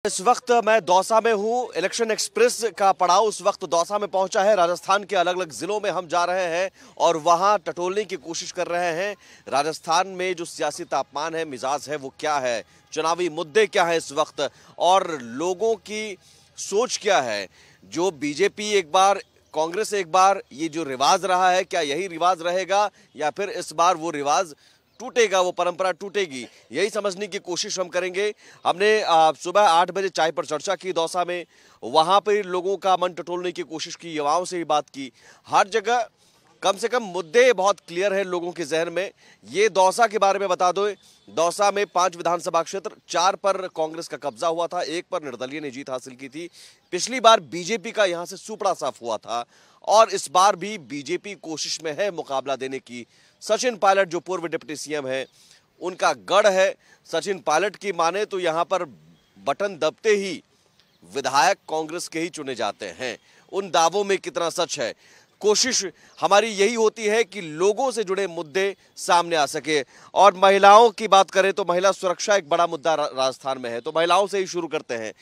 इस वक्त मैं दौसा में हूं। इलेक्शन एक्सप्रेस का पड़ाव उस वक्त दौसा में पहुंचा है। राजस्थान के अलग अलग जिलों में हम जा रहे हैं और वहां टटोलने की कोशिश कर रहे हैं। राजस्थान में जो सियासी तापमान है, मिजाज है, वो क्या है, चुनावी मुद्दे क्या है इस वक्त और लोगों की सोच क्या है। जो बीजेपी एक बार, कांग्रेस एक बार, ये जो रिवाज रहा है, क्या यही रिवाज रहेगा या फिर इस बार वो रिवाज टूटेगा, वो परंपरा टूटेगी, यही समझने की कोशिश हम करेंगे। हमने सुबह 8 बजे चाय पर चर्चा की दौसा में, वहां पर लोगों का मन टटोलने की कोशिश की, युवाओं से भी बात की। हर जगह कम से कम मुद्दे बहुत क्लियर है लोगों के जहन में। ये दौसा के बारे में बता दो, दौसा में 5 विधानसभा क्षेत्र, 4 पर कांग्रेस का कब्जा हुआ था, 1 पर निर्दलीय ने जीत हासिल की थी। पिछली बार बीजेपी का यहां से सुपड़ा साफ हुआ था और इस बार भी बीजेपी कोशिश में है मुकाबला देने की। सचिन पायलट जो पूर्व डिप्टी सीएम है, उनका गढ़ है। सचिन पायलट की माने तो यहां पर बटन दबते ही विधायक कांग्रेस के ही चुने जाते हैं। उन दावों में कितना सच है, कोशिश हमारी यही होती है कि लोगों से जुड़े मुद्दे सामने आ सके। और महिलाओं की बात करें तो महिला सुरक्षा एक बड़ा मुद्दा राजस्थान में है, तो महिलाओं से ही शुरू करते हैं।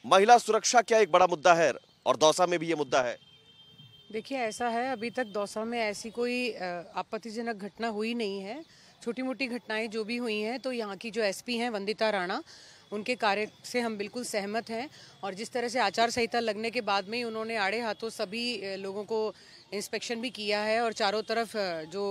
महिला सुरक्षा क्या एक बड़ा मुद्दा है और दौसा में भी ये मुद्दा है? देखिए, ऐसा है, अभी तक दौसा में ऐसी कोई आपत्तिजनक घटना हुई नहीं है। छोटी मोटी घटनाएं जो भी हुई हैं, तो यहाँ की जो एसपी हैं वंदिता राणा, उनके कार्य से हम बिल्कुल सहमत हैं। और जिस तरह से आचार संहिता लगने के बाद में ही उन्होंने आड़े हाथों सभी लोगों को इंस्पेक्शन भी किया है और चारों तरफ जो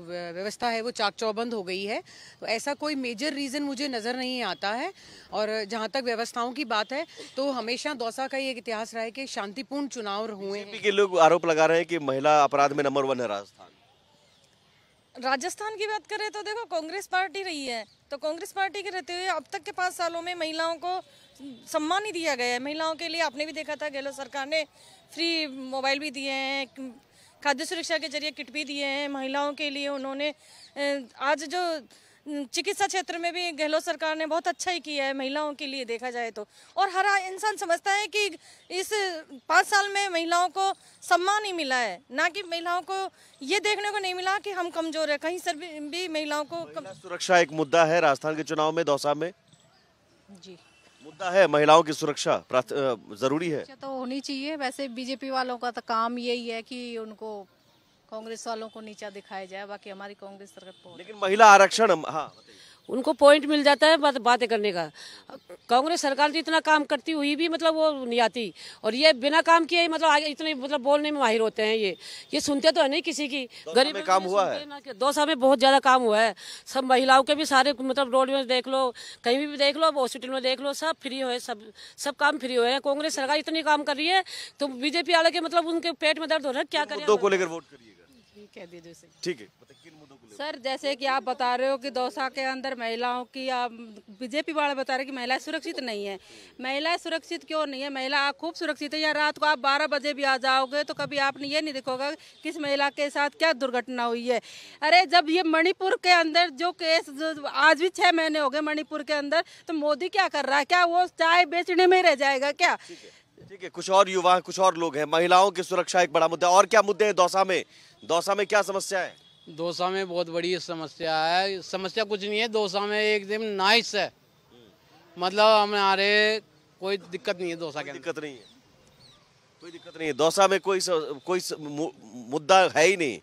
व्यवस्था है वो चाक चौबंद हो गई है। तो ऐसा कोई मेजर रीज़न मुझे नज़र नहीं आता है। और जहाँ तक व्यवस्थाओं की बात है, तो हमेशा दौसा का ये एक इतिहास रहा है कि शांतिपूर्ण चुनाव हुए हैं। के लोग आरोप लगा रहे हैं कि महिला अपराध में नंबर 1 है राजस्थान की बात करें तो देखो, कांग्रेस पार्टी रही है, तो कांग्रेस पार्टी के रहते हुए अब तक के 5 सालों में महिलाओं को सम्मान ही दिया गया है। महिलाओं के लिए आपने भी देखा था, गहलोत सरकार ने फ्री मोबाइल भी दिए हैं, खाद्य सुरक्षा के जरिए किट भी दिए हैं महिलाओं के लिए। उन्होंने आज जो चिकित्सा क्षेत्र में भी गहलोत सरकार ने बहुत अच्छा ही किया है महिलाओं के लिए देखा जाए तो। और हर इंसान समझता है कि इस 5 साल में महिलाओं को सम्मान ही मिला है, ना कि महिलाओं को ये देखने को नहीं मिला कि हम कमजोर है। कहीं सर भी महिलाओं को सुरक्षा एक मुद्दा है राजस्थान के चुनाव में, दौसा में जी मुद्दा है। महिलाओं की सुरक्षा जरूरी है, तो होनी चाहिए। वैसे बीजेपी वालों का तो काम यही है कि उनको कांग्रेस वालों को नीचा दिखाया जाए, बाकी हमारी कांग्रेस सरकार। लेकिन महिला आरक्षण उनको पॉइंट मिल जाता है बातें करने का। कांग्रेस सरकार तो इतना काम करती हुई भी मतलब वो नहीं आती, और ये बिना काम किए मतलब आगे इतने मतलब बोलने में माहिर होते हैं। ये सुनते तो है नहीं किसी की। गरीब में काम हुआ है, दौसा में बहुत ज्यादा काम हुआ है। सब महिलाओं के भी सारे मतलब रोड में देख लो, कहीं भी देख लो, हॉस्पिटल में देख लो, सब फ्री हुए, सब काम फ्री हुए हैं। कांग्रेस सरकार इतनी काम कर रही है तो बीजेपी वाले के मतलब उनके पेट में दर्द हो रहा है। क्या करें, मुद्दों को लेकर वोट करिएगा? ठीक है, सर जैसे कि आप बता रहे हो कि दौसा के अंदर महिलाओं की, आप बीजेपी वाले बता रहे हैं कि महिलाएं सुरक्षित नहीं है। महिलाएं सुरक्षित क्यों नहीं है? महिला खूब सुरक्षित है। या रात को आप 12 बजे भी आ जाओगे तो कभी आपने ये नहीं देखोगा किस महिला के साथ क्या दुर्घटना हुई है। अरे जब ये मणिपुर के अंदर जो केस, जो आज भी 6 महीने हो गए मणिपुर के अंदर, तो मोदी क्या कर रहा है? क्या वो चाय बेचने में ही रह जाएगा क्या? ठीक है, कुछ और युवा, कुछ और लोग हैं। महिलाओं की सुरक्षा एक बड़ा मुद्दा। और क्या मुद्दे हैं दौसा में? दौसा में क्या समस्या है? दौसा में बहुत बड़ी समस्या है। समस्या कुछ नहीं है, दौसा में एकदम नाइस है, मतलब हमारे कोई दिक्कत नहीं है दौसा के। दिक्कत नहीं है, कोई दिक्कत नहीं है दौसा में। कोई मुद्दा है ही नहीं।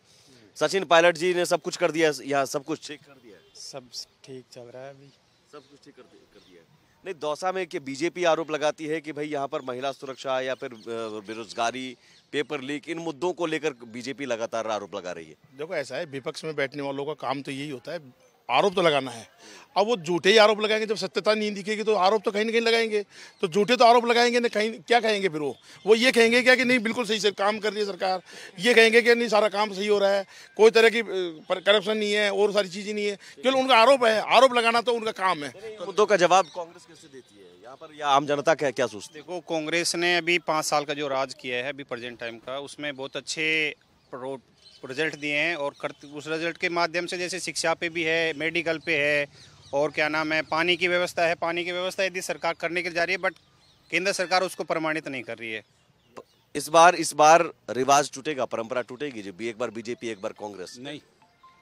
सचिन पायलट जी ने सब कुछ कर दिया, यहाँ सब कुछ ठीक कर दिया, सब ठीक चल रहा है अभी, सब कुछ ठीक कर दिया है। नहीं, दौसा में कि बीजेपी आरोप लगाती है कि भाई यहाँ पर महिला सुरक्षा या फिर बेरोजगारी, पेपर लीक, इन मुद्दों को लेकर बीजेपी लगातार आरोप लगा रही है। देखो ऐसा है, विपक्ष में बैठने वालों का काम तो यही होता है, आरोप तो लगाना है। अब वो झूठे ही आरोप लगाएंगे, जब सत्यता नहीं दिखेगी तो आरोप तो कहीं ना कहीं लगाएंगे। तो झूठे तो आरोप लगाएंगे ना, कहीं क्या कहेंगे फिर वो ये कहेंगे क्या कि नहीं बिल्कुल सही से काम कर रही है सरकार, ये कहेंगे कि नहीं सारा काम सही हो रहा है, कोई तरह की करप्शन नहीं है और सारी चीजें नहीं है, केवल उनका आरोप है। आरोप लगाना तो उनका काम है। मुद्दों का जवाब कांग्रेस कैसे देती है यहाँ पर, या आम जनता क्या सोचती है? देखो, कांग्रेस ने अभी 5 साल का जो राज किया है अभी प्रेजेंट टाइम का, उसमें बहुत अच्छे रिजल्ट दिए हैं। और उस रिजल्ट के माध्यम से जैसे शिक्षा पे भी है, मेडिकल पे है, और क्या नाम है, पानी की व्यवस्था है। पानी की व्यवस्था यदि सरकार करने के लिए जा रही है, बट केंद्र सरकार उसको प्रमाणित नहीं कर रही है। इस बार रिवाज टूटेगा, परंपरा टूटेगी, जो एक बार बीजेपी एक बार कांग्रेस? नहीं,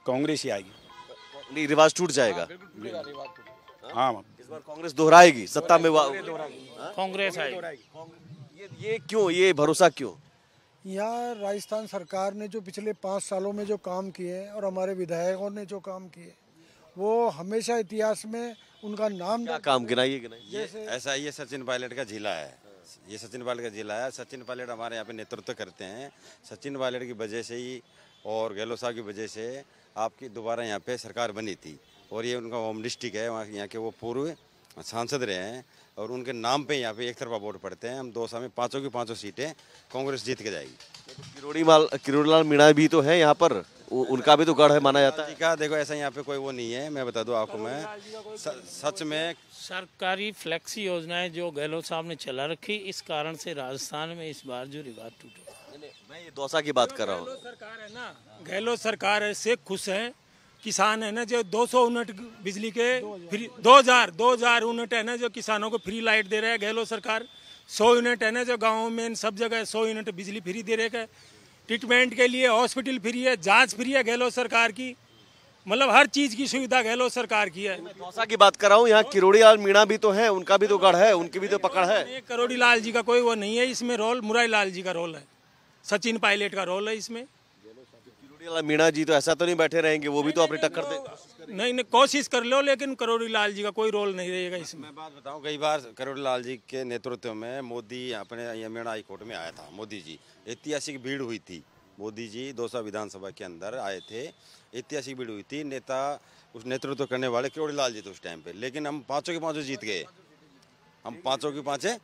कांग्रेस ही आएगी। नहीं, रिवाज टूट जाएगा। हाँ, इस बार कांग्रेस दोहराएगी सत्ता में? कांग्रेस आएगी। ये क्यों, ये भरोसा क्यों? यहाँ राजस्थान सरकार ने जो पिछले 5 सालों में जो काम किए हैं और हमारे विधायकों ने जो काम किए, वो हमेशा इतिहास में उनका नाम क्या काम गिनाइए? ऐसा ये सचिन पायलट का जिला है, ये सचिन पायलट का जिला है। सचिन पायलट हमारे यहाँ पे नेतृत्व करते हैं। सचिन पायलट की वजह से ही और गहलोत साहब की वजह से आपकी दोबारा यहाँ पे सरकार बनी थी, और ये उनका होम डिस्ट्रिक्ट है, वहाँ यहाँ के वो पूर्व सांसद रहे हैं, और उनके नाम पे यहाँ पे एक तरफा वोट पड़ते हैं। हम 2 साल में 5 की 5 सीटें कांग्रेस जीत के जाएगी। किरोड़ीलाल मीणा भी तो है यहाँ पर, उनका भी तो गढ़ है माना जाता है। का देखो ऐसा यहाँ पे कोई वो नहीं है, मैं बता दूं आपको, मैं सच में सरकारी फ्लेक्सी योजनाएं जो गहलोत साहब ने चला रखी, इस कारण से राजस्थान में इस बार जो रिवाज टूटे। मैं ये दौसा की बात कर रहा हूँ। सरकार है ना, गहलोत सरकार से खुश है किसान है ना, जो 200 यूनिट बिजली के फ्री 2000 यूनिट है ना जो किसानों को फ्री लाइट दे रहा है गहलोत सरकार। 100 यूनिट है ना जो गाँव में सब जगह 100 यूनिट बिजली फ्री दे रहे है। ट्रीटमेंट के लिए हॉस्पिटल फ्री है, जांच फ्री है गहलोत सरकार की, मतलब हर चीज की सुविधा गहलोत सरकार की है। दौसा की बात कर रहा हूँ, यहाँ किरोड़ीलाल मीणा भी तो है, उनका भी तो गढ़ है, उनकी भी तो पकड़ है। करोड़ी लाल जी का कोई वो नहीं है इसमें रोल, मुरारी लाल जी का रोल है, सचिन पायलट का रोल है इसमें। किरोड़ीलाल मीणा जी तो ऐसा तो नहीं बैठे रहेंगे, वो भी तो अपनी टक्कर दे। नहीं कोशिश कर लो, लेकिन करोड़ी लाल जी का कोई रोल नहीं रहेगा इसमें। मैं बात बताऊं, कई बार करोड़ी लाल जी के नेतृत्व में मोदी अपने मीणा हाई कोर्ट में आया था। मोदी जी, ऐतिहासिक भीड़ हुई थी। मोदी जी 200 विधानसभा के अंदर आए थे, ऐतिहासिक भीड़ हुई थी। नेता उस नेतृत्व करने वाले किरोड़ी लाल जी थे उस टाइम पे, लेकिन हम 5 की 5 जीत गए। हम 5 की 5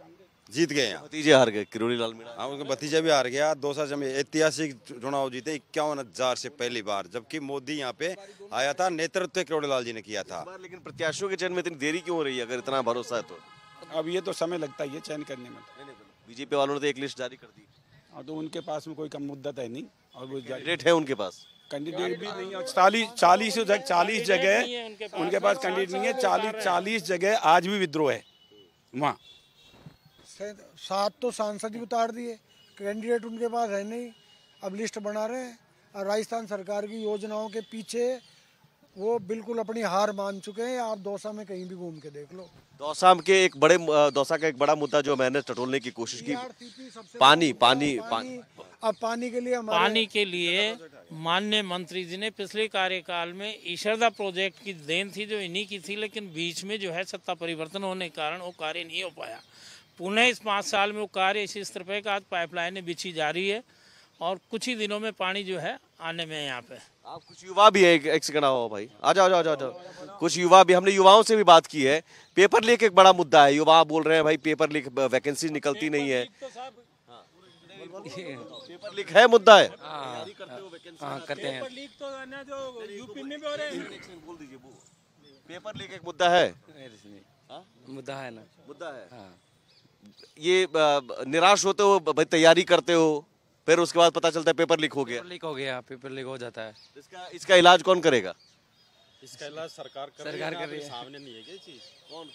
जीत गए। यहाँ भतीजे हार गए, किरोड़ीलाल मीणा। हाँ, उनका भतीजा भी हार गया। 200 से ऐतिहासिक चुनाव जीते 51,000 से पहली बार, जबकि मोदी यहाँ पे आया था, नेतृत्व किरोड़ी लाल जी ने किया था। लेकिन प्रत्याशियों के चयन में इतनी देरी क्यों हो रही है, अगर इतना भरोसा है तो? अब ये तो समय लगता ही है चयन करने में। बीजेपी वालों ने तो एक लिस्ट जारी कर दी। हाँ, तो उनके पास में कोई कम मुद्दा है नहीं, और वो कैंडिडेट है उनके पास। कैंडिडेट भी नहीं है। 40 जगह उनके पास कैंडिडेट नहीं है। 40 जगह आज भी विद्रोह है वहाँ। 7 तो सांसद ही उतार दिए, कैंडिडेट उनके पास है नहीं, अब लिस्ट बना रहे हैं। और राजस्थान सरकार की योजनाओं के पीछे वो बिल्कुल अपनी हार मान चुके हैं। आप दौसा में कहीं भी घूम के देख लो। दौसा का एक बड़ा मुद्दा जो मैंने टटोलने की कोशिश की, पानी। अब पानी के लिए माननीय मंत्री जी ने पिछले कार्यकाल में ईशरदा प्रोजेक्ट की देन थी जो इन्हीं की थी, लेकिन बीच में जो है सत्ता परिवर्तन होने के कारण वो कार्य नहीं हो पाया। पुनः इस 5 साल में वो कार्य इसी स्तर पे का पाइपलाइनें बिछी जा रही है, और कुछ ही दिनों में पानी जो है आने में यहाँ पे। आप कुछ युवा भी है, एक सेकंड आओ भाई, आ जाओ। कुछ युवा भी, हमने युवाओं से भी बात की है। पेपर लीक एक बड़ा मुद्दा है, युवा बोल रहे हैं भाई पेपर लीक, वैकेंसी निकलती नहीं है। पेपर लीक है, मुद्दा है। करते हैं। पेपर लीक तो है ना जो यूपी में भी हो रहे हैं। बोल दीजिए, पेपर लीक एक मुद्दा है। मुद्दा है ना, मुद्दा है। हाँ। ये निराश होते हो भाई, तैयारी करते हो, फिर उसके बाद पता चलता है पेपर लीक हो गया। पेपर लीक हो जाता है। इसका इलाज कौन करेगा? इसका इलाज सरकार कर रही है। सामने नहीं है क्या चीज? कौन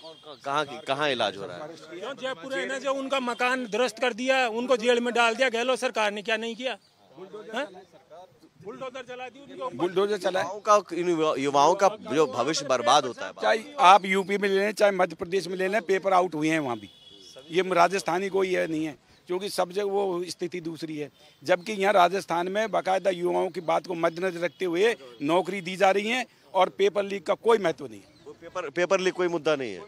कहाँ इलाज हो रहा है? क्यों जयपुर है ना जो उनका मकान ध्वस्त कर दिया, उनको जेल में डाल दिया गहलोत सरकार ने, क्या नहीं किया? बुलडोजर चला दी उनको। बुलडोजर चला। युवाओं का जो भविष्य बर्बाद होता है। चाहे आप यूपी में ले लें, चाहे मध्य प्रदेश में ले लें, पेपर आउट हुए हैं वहाँ भी। ये राजस्थानी कोई है नहीं है, क्योंकि सब जगह वो स्थिति दूसरी है। जबकि यहाँ राजस्थान में बाकायदा युवाओं की बात को मद्देनजर रखते हुए नौकरी दी जा रही है, और पेपर लीक का कोई महत्व नहीं है। पेपर लीक कोई मुद्दा नहीं है।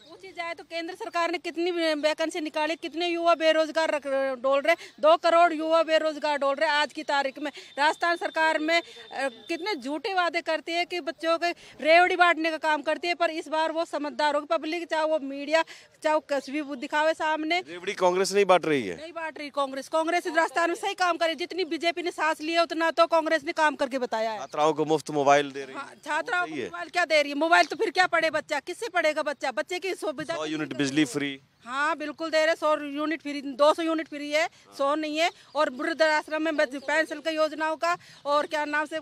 पूछी जाए तो केंद्र सरकार ने कितनी वैकेंसी निकाली, कितने युवा बेरोजगार डोल रहे, 2 करोड़ युवा बेरोजगार डोल रहे आज की तारीख में। राजस्थान सरकार में कितने झूठे वादे करती है कि बच्चों के रेवड़ी बांटने का काम करती है, पर इस बार वो समझदार होगी पब्लिक, चाहे वो मीडिया, चाहे वो कस्बी दिखावे सामने। रेवड़ी कांग्रेस नहीं बांट रही है, नहीं बांट रही कांग्रेस राजस्थान में सही काम करे। जितनी बीजेपी ने सांस लिया उतना तो कांग्रेस ने काम करके बताया है। छात्राओं को मुफ्त मोबाइल दे रही है। छात्राओं को मोबाइल क्या दे रही है? मोबाइल तो फिर क्या पढ़े बच्चा, किससे पढ़ेगा बच्चा? बच्चे की सुविधा 100 यूनिट बिजली फ्री। हाँ बिल्कुल दे रहे, 100 यूनिट फ्री, 200 यूनिट फ्री है, 100 नहीं है। और वृद्ध आश्रम में पेंशन का योजनाओं का और क्या नाम से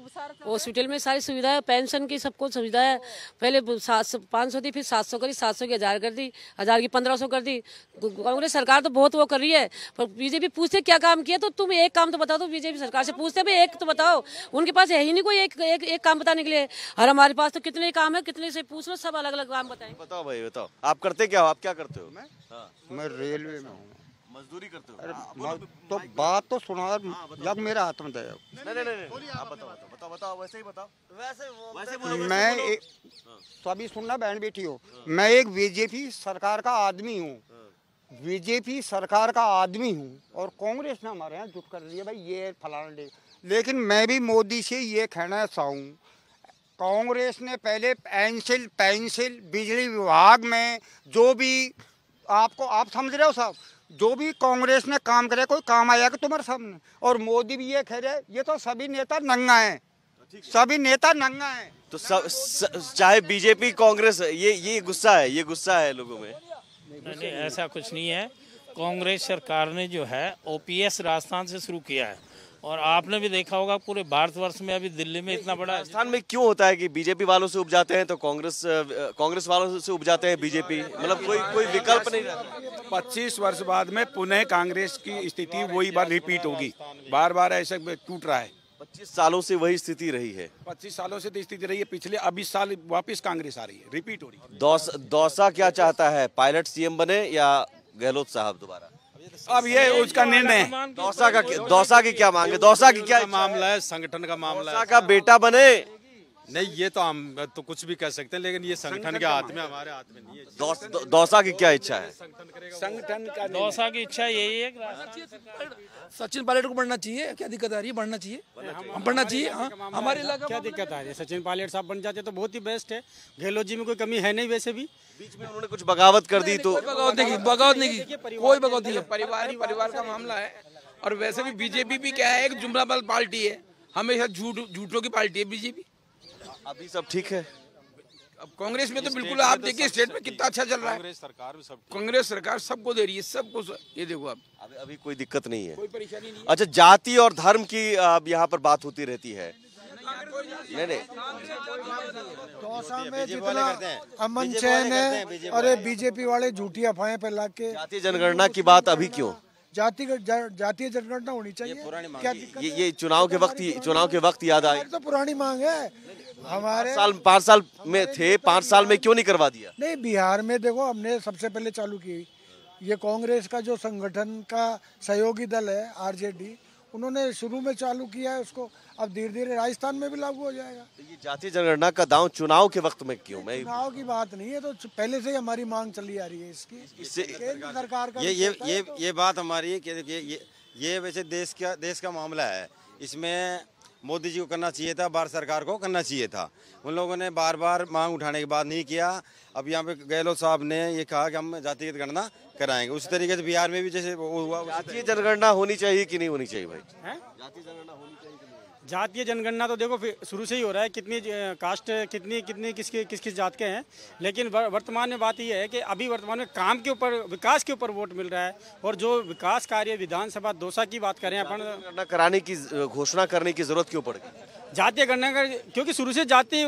हॉस्पिटल में सारी सुविधा है, पेंशन की सबको सुविधा है। पहले 500 थी, फिर 700 करी, 700 की 1000 कर दी, 1000 की 1500 कर दी। कांग्रेस सरकार तो बहुत वो कर रही है, पर बीजेपी पूछते क्या काम किया, तो तुम एक काम तो बताओ। तो बीजेपी सरकार से पूछते भाई एक तो बताओ, उनके पास है ही नहीं कोई एक काम बताने के लिए। और हमारे पास तो कितने काम है, कितने से पूछ लो, सब अलग अलग काम बताएंगे। बताओ भाई, बताओ आप करते क्या हो, आप क्या करते हो? मैं रेलवे में हूँ। मजदूरी करते हो? तो बात तो सुना, जब मेरा हाथ में दया। नहीं, आप बताओ वैसे ही बताओ। वैसे मैं तो अभी सुनना बहन बेटी हो, मैं एक बीजेपी सरकार का आदमी हूँ, बीजेपी सरकार का आदमी हूँ, और कांग्रेस ने हमारे यहाँ जुट कर दिया भाई ये फलाना डे। लेकिन मैं भी मोदी से ये कहना चाहूँ, कांग्रेस ने पहले पेंसिल बिजली विभाग में जो भी आप समझ रहे हो साहब, जो भी कांग्रेस ने काम करे कोई काम आया कि तुम्हारे सामने। और मोदी भी ये कह रहे, ये तो सभी नेता नंगा हैं, सभी नेता नंगा हैं। तो चाहे बीजेपी कांग्रेस, ये गुस्सा है लोगों में। नहीं, ऐसा कुछ नहीं है। कांग्रेस सरकार ने जो है ओपीएस राजस्थान से शुरू किया है, और आपने भी देखा होगा पूरे भारतवर्ष में अभी दिल्ली में इतना बड़ा। राजस्थान में क्यों होता है कि बीजेपी वालों से उब जाते हैं तो कांग्रेस वालों से उब जाते हैं बीजेपी? मतलब कोई विकल्प नहीं रहता। 25 वर्ष बाद में पुनः कांग्रेस की स्थिति वही बार रिपीट होगी, बार बार ऐसे टूट रहा है। 25 सालों से वही स्थिति रही है। 25 सालों से तो स्थिति रही है, पिछले अब इस साल वापस कांग्रेस आ रही है, रिपीट हो रही है। दौसा क्या चाहता है, पायलट सीएम बने या गहलोत साहब दोबारा? अब ये उसका निर्णय है। दौसा की क्या मांगे, दौसा की क्या मामला है, संगठन का मामला है। दौसा का बेटा बने? नहीं, ये तो हम तो कुछ भी कह सकते हैं, लेकिन ये संगठन के हाथ में, हमारे हाथ में नहीं है। दौसा की क्या इच्छा है? संगठन का दौसा की इच्छा यही है। सचिन पायलट को बढ़ना चाहिए, क्या दिक्कत आ रही है? बढ़ना चाहिए, हम बढ़ना चाहिए। हाँ, हमारे इलाका क्या दिक्कत आ रही है? सचिन पायलट साहब बन जाते तो बहुत ही बेस्ट है। गहलोत जी में कोई कमी है नहीं, वैसे भी बीच में उन्होंने कुछ बगावत कर दी तो बगावत नहीं की, कोई बगावत नहीं है। परिवार का मामला है। और वैसे भी बीजेपी भी क्या है, एक जुमलाबंद पार्टी है, हमेशा झूठों की पार्टी है बीजेपी। अभी सब ठीक है। अब कांग्रेस में तो बिल्कुल आप देखिए स्टेट में कितना अच्छा चल रहा है। कांग्रेस सरकार सबको दे रही है, सबको। ये देखो आप अभी कोई दिक्कत नहीं है, कोई परेशानी नहीं है। अच्छा, जाति और धर्म की अब यहाँ पर बात होती रहती है। नहीं, दौसा में जितना अमन चैन है, अरे बीजेपी वाले झूठी अफवाहें फैला के। जातीय जनगणना की बात अभी क्यों? जातीय जनगणना होनी चाहिए। क्या ये चुनाव के वक्त याद आई तो पुरानी मांग है हमारे। 5 साल में थे, 5 साल में क्यों नहीं करवा दिया? नहीं, बिहार में देखो हमने सबसे पहले चालू की, ये कांग्रेस का जो संगठन का सहयोगी दल है आरजेडी, उन्होंने शुरू में चालू किया है उसको। अब धीरे धीरे राजस्थान में भी लागू हो जाएगा। ये जातीय जनगणना का दांव चुनाव के वक्त में क्यों? चुनाव की बात नहीं है, तो पहले से ही हमारी मांग चली आ रही है इसकी। इससे केंद्र सरकार का ये बात हमारी है कि ये वैसे देश का मामला है। इसमें मोदी जी को करना चाहिए था, भारत सरकार को करना चाहिए था। उन लोगों ने बार बार मांग उठाने के बाद नहीं किया। अब यहाँ पे गहलोत साहब ने ये कहा कि हम जातिगत गणना कराएंगे। उसी तरीके से बिहार में भी जैसे वो हुआ। जातीय जनगणना होनी चाहिए कि नहीं होनी चाहिए भाई? जातीय जनगणना होनी चाहिए। जातीय जनगणना तो देखो शुरू से ही हो रहा है, कितनी कास्ट कितनी किस जात के हैं। लेकिन वर्तमान में बात यह है कि अभी वर्तमान में काम के ऊपर, विकास के ऊपर वोट मिल रहा है। और जो विकास कार्य विधानसभा दौसा की बात करें अपन, कराने की घोषणा करने की जरूरत क्यों पड़ गई? जातीय गणना का, क्योंकि शुरू से जाति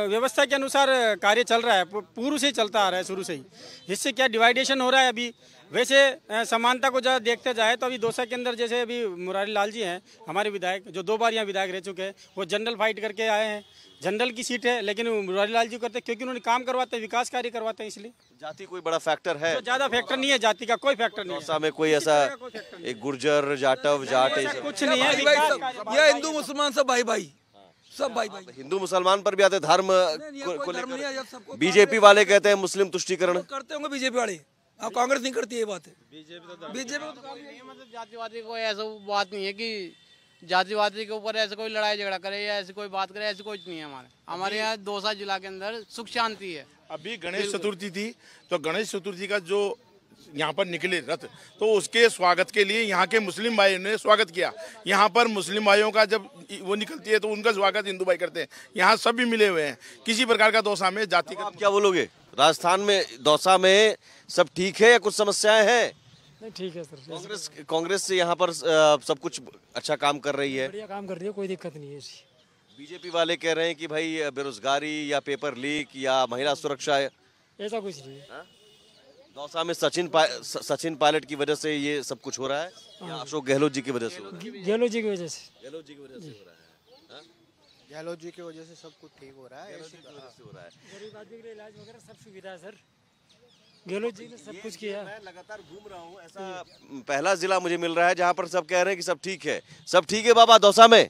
व्यवस्था के अनुसार कार्य चल रहा है, पूर्व से चलता आ रहा है शुरू से ही। जिससे क्या डिवाइडेशन हो रहा है अभी। वैसे समानता को जब देखते जाए तो अभी दौसा के अंदर जैसे अभी मुरारी लाल जी हैं हमारे विधायक, जो 2 बार यहाँ विधायक रह चुके हैं, वो जनरल फाइट करके आए हैं। जनरल की सीट है, लेकिन मुरारी लाल जी करते क्योंकि उन्होंने काम करवाते हैं, विकास कार्य करवाते हैं, इसलिए। जाति कोई बड़ा फैक्टर है? तो ज्यादा फैक्टर नहीं है, जाति का कोई फैक्टर नहीं है। दौसा में कोई ऐसा एक गुर्जर जाटव जाट कुछ नहीं है। ये हिंदू मुसलमान सब भाई सब भाई। हिंदू मुसलमान पर भी आते धर्म को लेकर। बीजेपी वाले कहते हैं मुस्लिम तुष्टीकरण करते होंगे बीजेपी वाले, अब कांग्रेस नहीं करती है। बात है बीजेपी मतलब जातिवादी कोई ऐसा बात नहीं है कि जातिवादी के ऊपर ऐसे कोई लड़ाई झगड़ा करे या ऐसी कोई बात करे, ऐसी कुछ नहीं है। हमारे यहाँ दौसा जिला के अंदर सुख शांति है। अभी गणेश चतुर्थी थी, तो गणेश चतुर्थी का जो यहाँ पर निकले रथ, तो उसके स्वागत के लिए यहाँ के मुस्लिम भाइयों ने स्वागत किया। यहाँ पर मुस्लिम भाइयों का जब वो निकलती है तो उनका स्वागत हिंदू भाई करते हैं। यहाँ सब भी मिले हुए हैं। किसी प्रकार का दौसा में जाति का आप क्या बोलोगे? राजस्थान में दौसा में सब ठीक है या कुछ समस्याएं हैं? नहीं ठीक है सर। कांग्रेस से यहाँ पर सब कुछ अच्छा काम कर रही है, बढ़िया काम कर रही है, कोई दिक्कत नहीं है ऐसी। बीजेपी वाले कह रहे हैं कि भाई बेरोजगारी या पेपर लीक या महिला सुरक्षा, ऐसा कुछ नहीं है। दौसा में सचिन पायलट की वजह से ये सब कुछ हो रहा है या अशोक गहलोत जी की वजह से हो रहा है? गहलोत जी की वजह से। गहलोत जी की वजह से हो रहा है। गहलोत जी की वजह से सब कुछ ठीक हो रहा है। गरीब आदमी के इलाज वगैरह सब सुविधा है सर, गहलोत जी ने सब कुछ किया। मैं लगातार घूम रहा हूँ, ऐसा पहला जिला मुझे मिल रहा है जहाँ पर सब कह रहे हैं कि सब ठीक है। सब ठीक है बाबा दौसा में?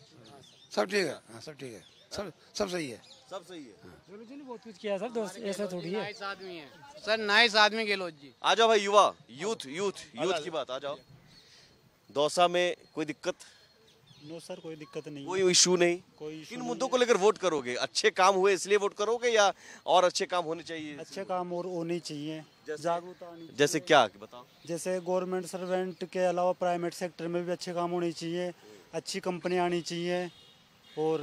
सब ठीक है, सब ठीक है, सब सही है, सब सही है। गहलोत जी ने बहुत कुछ किया सर, दोस्त ऐसा थोड़ी है। नाइस आदमी है सर, नाइस आदमी गहलोत जी। आ जाओ भाई युवा, यूथ की बात, आ जाओ। दौसा में कोई दिक्कत? नो सर, कोई दिक्कत नहीं, कोई इशू नहीं। किन मुद्दों को लेकर वोट करोगे? अच्छे काम हुए इसलिए वोट करोगे या और अच्छे काम होने चाहिए? अच्छे काम और होने चाहिए, जागरूकता आनी चाहिए। जैसे क्या बताओ? जैसे गवर्नमेंट सर्वेंट के अलावा प्राइवेट सेक्टर में भी अच्छे काम होने चाहिए, अच्छी कंपनी आनी चाहिए। और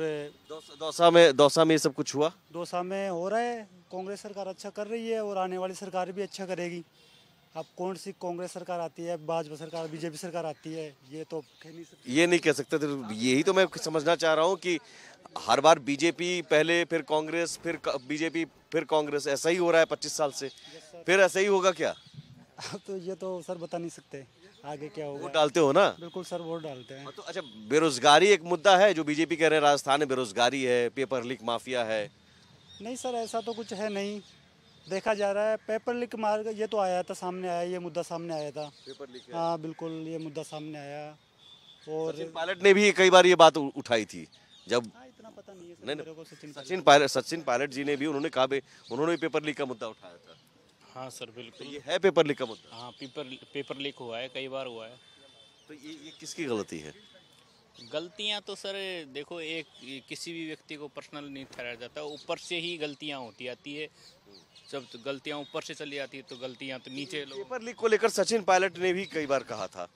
दौसा में ये सब कुछ हुआ? दौसा में हो रहा है, कांग्रेस सरकार अच्छा कर रही है और आने वाली सरकार भी अच्छा करेगी। अब कौन सी कांग्रेस सरकार आती है, भाजपा सरकार, बीजेपी सरकार आती है, ये तो कह नहीं सकते। ये नहीं कह सकते, तो यही तो मैं समझना चाह रहा हूँ कि हर बार बीजेपी पहले, फिर कांग्रेस, फिर बीजेपी, फिर कांग्रेस, ऐसा ही हो रहा है 25 साल से। फिर ऐसा ही होगा क्या? तो ये तो सर बता नहीं सकते आगे क्या होगा। वोट डालते हो ना? बिल्कुल सर, वोट डालते हैं। तो अच्छा, बेरोजगारी एक मुद्दा है जो बीजेपी कह रहे हैं राजस्थान में बेरोजगारी है, पेपर लीक माफिया है। नहीं सर, ऐसा तो कुछ है नहीं, देखा जा रहा है। पेपर लीक मार ये तो आया था, सामने आया, ये मुद्दा सामने आया था। पेपर लीक, हाँ बिल्कुल, ये मुद्दा सामने आया। और सचिन पायलट ने भी कई बार ये बात उठाई थी जब इतना पता नहीं है सर नहीं, मेरे को। सचिन पायलट जी ने भी उन्होंने पेपर लीक का मुद्दा उठाया था। हाँ सर बिल्कुल, ये है पेपर लीक का मुद्दा। हाँ पेपर लीक हुआ है, कई बार हुआ है। तो ये किसकी गलती है? गलतियाँ तो सर देखो, एक किसी भी व्यक्ति को पर्सनल नहीं ठहराया जाता, ऊपर से ही गलतियाँ होती आती है। जब गलतियाँ ऊपर से चली आती है तो गलतियाँ तो नीचे लोग। पेपर लीक को लेकर सचिन पायलट ने भी कई बार कहा था।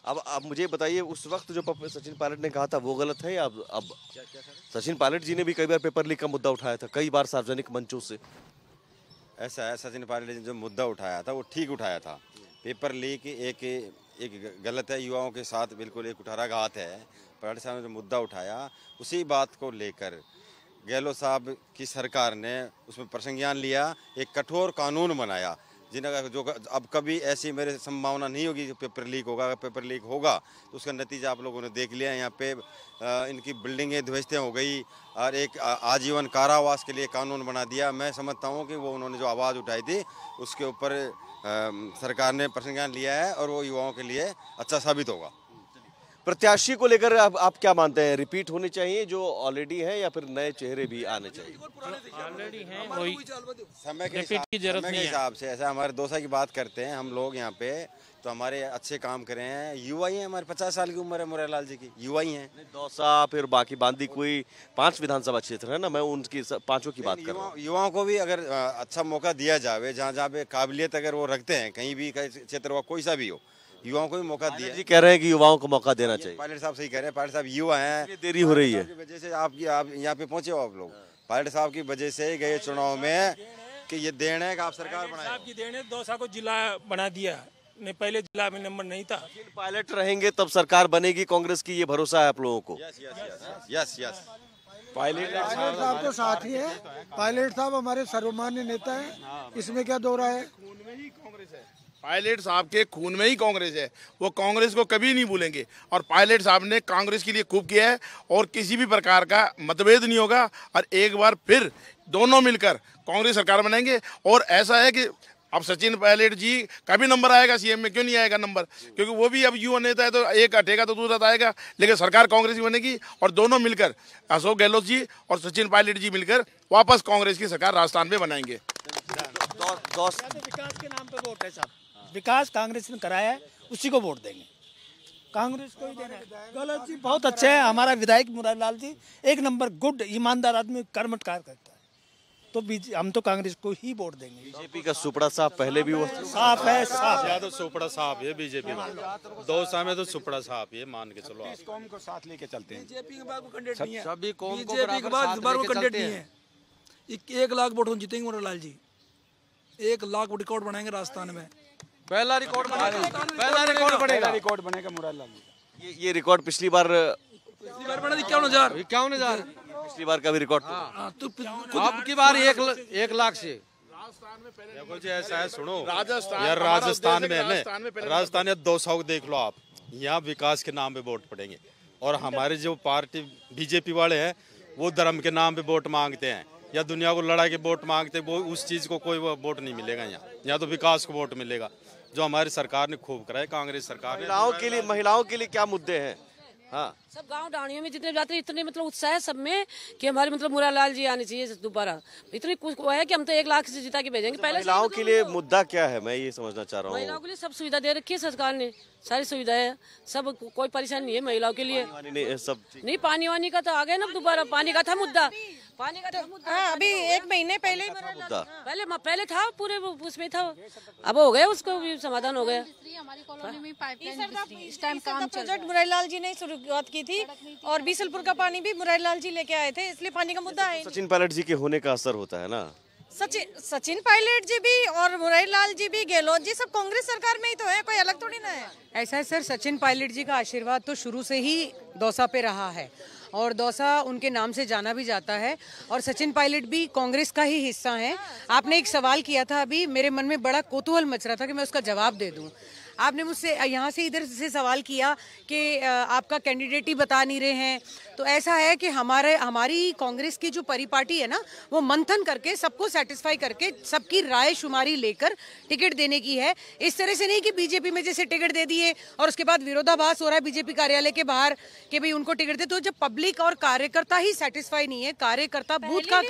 अब मुझे बताइए, उस वक्त जो सचिन पायलट ने कहा था वो गलत है या अब? सचिन पायलट जी ने भी कई बार पेपर लीक का मुद्दा उठाया था, कई बार सार्वजनिक मंचों से। ऐसा है, सचिन पायलट ने जो मुद्दा उठाया था वो ठीक उठाया था। पेपर लीक एक गलत है, युवाओं के साथ बिल्कुल एक कुठाराघात है। पायलट साहब ने जो मुद्दा उठाया, उसी बात को लेकर गहलोत साहब की सरकार ने उसमें प्रसंज्ञान लिया, एक कठोर कानून बनाया जिनका जो अब कभी ऐसी मेरे संभावना नहीं होगी कि पेपर लीक होगा। अगर पेपर लीक होगा तो उसका नतीजा आप लोगों ने देख लिया। यहाँ पे इनकी बिल्डिंगें ध्वस्त हो गई और एक आजीवन कारावास के लिए कानून बना दिया। मैं समझता हूँ कि वो उन्होंने जो आवाज़ उठाई थी उसके ऊपर सरकार ने प्रसंज्ञान लिया है और वो युवाओं के लिए अच्छा साबित होगा। प्रत्याशी को लेकर आप क्या मानते हैं? रिपीट होनी चाहिए जो ऑलरेडी है या फिर नए चेहरे भी आने चाहिए? ऑलरेडी हैं वही, समय के हिसाब से ऐसा हमारे दौसा की बात करते हैं हम लोग यहाँ पे, तो हमारे अच्छे काम करे हैं, युवा ही हैं। हमारे 50 साल की उम्र है मुरारीलाल जी की, युवा ही हैं। दौसा फिर बाकी बांदी कोई 5 विधानसभा क्षेत्र है ना, मैं उनकी 5 की बात कर रहा हूँ। युवाओं को भी अगर अच्छा मौका दिया जाए, जहाँ पे काबिलियत अगर वो रखते हैं, कहीं भी क्षेत्र हुआ कोई सा भी हो, युवाओं को भी मौका दिया। जी कह रहे हैं कि युवाओं को मौका देना चाहिए। पायलट साहब सही कह रहे हैं, पायलट साहब युवा हैं। देरी हो रही है वजह से आप यहाँ पे पहुंचे हो आप लोग। पायलट साहब की वजह से गए चुनाव में कि ये देन है कि आप सरकार बनाए। साहब की देन है, दौसा को जिला बना दिया ने, पहले जिला में नंबर नहीं था। पायलट रहेंगे तब सरकार बनेगी कांग्रेस की, ये भरोसा है आप लोगों को? यस। पायलट साहब तो साथ ही है। पायलट साहब हमारे सर्वमान्य नेता है, इसमें क्या दो राय है? पायलट साहब के खून में ही कांग्रेस है, वो कांग्रेस को कभी नहीं भूलेंगे। और पायलट साहब ने कांग्रेस के लिए खूब किया है और किसी भी प्रकार का मतभेद नहीं होगा। और एक बार फिर दोनों मिलकर कांग्रेस सरकार बनाएंगे। और ऐसा है कि अब सचिन पायलट जी का भी नंबर आएगा सीएम में, क्यों नहीं आएगा नंबर? क्योंकि वो भी अब युवा नेता है, तो एक हटेगा तो दूसरा आएगा। लेकिन सरकार कांग्रेस की बनेगी और दोनों मिलकर, अशोक गहलोत जी और सचिन पायलट जी मिलकर वापस कांग्रेस की सरकार राजस्थान में बनाएंगे। विकास के नाम पे वोट है साहब, विकास कांग्रेस ने कराया है, उसी को वोट देंगे, कांग्रेस को ही देना है। गहलोत जी बहुत अच्छे हैं, हमारा विधायक मुरारीलाल जी एक नंबर गुड ईमानदार आदमी, कर्मठ कार्य करता है, तो हम तो कांग्रेस को ही वोट देंगे। बीजेपी का सुपड़ा साहब पहले भी वो साफ है, साफ है। तो सुपड़ा साहब है बीजेपी में, दौसा में तो सुपड़ा साहब ये मान के चलो। इस कौम को साथ लेके चलते हैं। बीजेपी के बाद कैंडिडेट नहीं है, सभी कौम को बीजेपी के बाद कैंडिडेट नहीं है। 1 लाख वोटों जीतेंगे मुरारीलाल जी, 1 लाख रिकॉर्ड बनाएंगे राजस्थान में। पहला रिकॉर्ड बनेगा मुरारलाल जी। ये रिकॉर्ड पिछली बार बना 51,000 पिछली बार का भी रिकॉर्ड तो अब की बार 1 लाख से। देखो जी ऐसा है, सुनो यार, राजस्थान में है, राजस्थान में 200 को देख लो आप, यहाँ विकास के नाम पे वोट पड़ेंगे। और हमारे जो पार्टी बीजेपी वाले हैं वो धर्म के नाम पे वोट मांगते हैं या दुनिया को लड़ा के वोट मांगते हैं, वो उस चीज को कोई वोट नहीं मिलेगा। यहाँ तो विकास को वोट मिलेगा, जो हमारी सरकार ने खूब कराया, कांग्रेस सरकार ने। महिलाओं के लिए क्या मुद्दे हैं? हाँ, सब गांव डाणियों में जितने जाते हैं इतने मतलब उत्साह है सब में कि हमारे मतलब मुरारलाल जी आने चाहिए दोबारा। इतनी कुछ है कि हम तो 1 लाख से जिता के भेजेंगे। पहले महिलाओं के लिए मुद्दा क्या है, मैं ये समझना चाह रहा हूँ। महिलाओं के लिए सब सुविधा दे रखी है सरकार ने, सारी सुविधाएं है, सब कोई परेशानी नहीं है महिलाओं के लिए। सब नहीं, पानी वानी का तो आ गया ना दोबारा, पानी का था मुद्दा, पानी का मुद्दा अभी 1 महीने पहले पहले था, पूरे उसमें था, अब हो गया, उसको भी समाधान हो गया। हमारी कॉलोनी में पाइपलाइन इस टाइम काम चल रहा है। मुरारलाल जी ने शुरुआत की थी और बीसलपुर का पानी भी मुरारलाल जी लेके आए थे, इसलिए पानी का मुद्दा है। सचिन पायलट जी के होने का असर होता है ना। सचिन पायलट जी भी और मुरारलाल जी भी, गहलोत जी, सब कांग्रेस सरकार में ही तो है, कोई अलग थोड़ी ना है। ऐसा है सर, सचिन पायलट जी का आशीर्वाद तो शुरू से ही दौसा पे रहा है और दौसा उनके नाम से जाना भी जाता है और सचिन पायलट भी कांग्रेस का ही हिस्सा है। आपने एक सवाल किया था अभी, मेरे मन में बड़ा कौतूहल मच रहा था कि मैं उसका जवाब दे दूं। आपने मुझसे यहाँ से इधर से सवाल किया कि आपका कैंडिडेट ही बता नहीं रहे हैं, तो ऐसा है कि हमारी कांग्रेस की जो परिपाटी है ना, वो मंथन करके सबको सेटिस्फाई करके सबकी राय शुमारी लेकर टिकट देने की है। इस तरह से नहीं कि बीजेपी में जैसे टिकट दे दिए और उसके बाद विरोधाभास हो रहा है बीजेपी कार्यालय के बाहर कि भाई उनको टिकट दे। तो जब पब्लिक और कार्यकर्ता ही सेटिस्फाई नहीं है, कार्यकर्ता बूथ का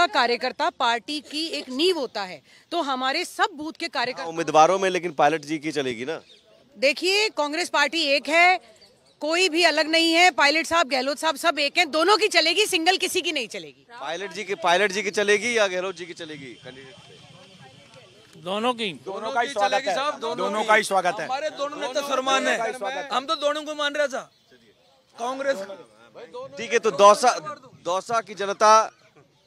कार्यकर्ता पार्टी की एक नींव होता है, तो हमारे सब बूथ के कार्यकर्ता उम्मीदवारों में, लेकिन पायलट जी की चलेगी ना। देखिए, कांग्रेस पार्टी एक है, कोई भी अलग नहीं है। पायलट साहब, गहलोत साहब सब एक हैं, दोनों की चलेगी, सिंगल किसी की नहीं चलेगी। पायलट जी की चलेगी या गहलोत जी की चलेगी? कैंडिडेट दोनों की, दोनों का ही स्वागत है, दोनों का ही स्वागत है। हमारे दोनों नेता फरमान है, हम तो दोनों को मान रहे था कांग्रेस। ठीक है, तो दौसा की जनता,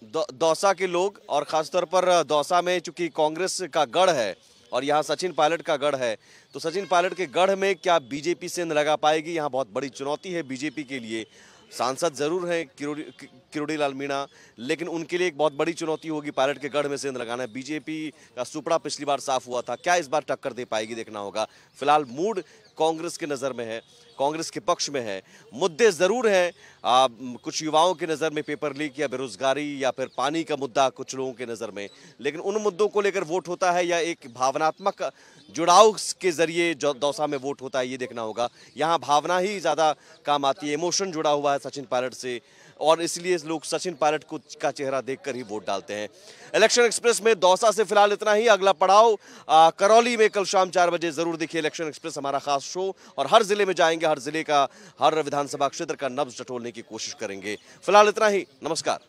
दौसा के लोग और खासतौर पर दौसा में चूंकि कांग्रेस का गढ़ है और यहाँ सचिन पायलट का गढ़ है, तो सचिन पायलट के गढ़ में क्या बीजेपी सेंध लगा पाएगी? यहाँ बहुत बड़ी चुनौती है बीजेपी के लिए। सांसद जरूर हैं किरोड़ी लाल मीणा, लेकिन उनके लिए एक बहुत बड़ी चुनौती होगी पायलट के गढ़ में सेंध लगाना है। बीजेपी का सुपड़ा पिछली बार साफ हुआ था, क्या इस बार टक्कर दे पाएगी, देखना होगा। फिलहाल मूड कांग्रेस के नज़र में है, कांग्रेस के पक्ष में है। मुद्दे जरूर हैं, कुछ युवाओं के नज़र में पेपर लीक या बेरोजगारी या फिर पानी का मुद्दा कुछ लोगों के नज़र में, लेकिन उन मुद्दों को लेकर वोट होता है या एक भावनात्मक जुड़ाव के जरिए दौसा में वोट होता है, ये देखना होगा। यहाँ भावना ही ज़्यादा काम आती है, इमोशन जुड़ा हुआ है सचिन पायलट से, और इसलिए लोग सचिन पायलट को का चेहरा देखकर ही वोट डालते हैं। इलेक्शन एक्सप्रेस में दौसा से फिलहाल इतना ही। अगला पड़ाव करौली में कल शाम 4 बजे जरूर देखिए इलेक्शन एक्सप्रेस, हमारा खास शो, और हर जिले में जाएंगे, हर जिले का, हर विधानसभा क्षेत्र का नब्ज टटोलने की कोशिश करेंगे। फिलहाल इतना ही, नमस्कार।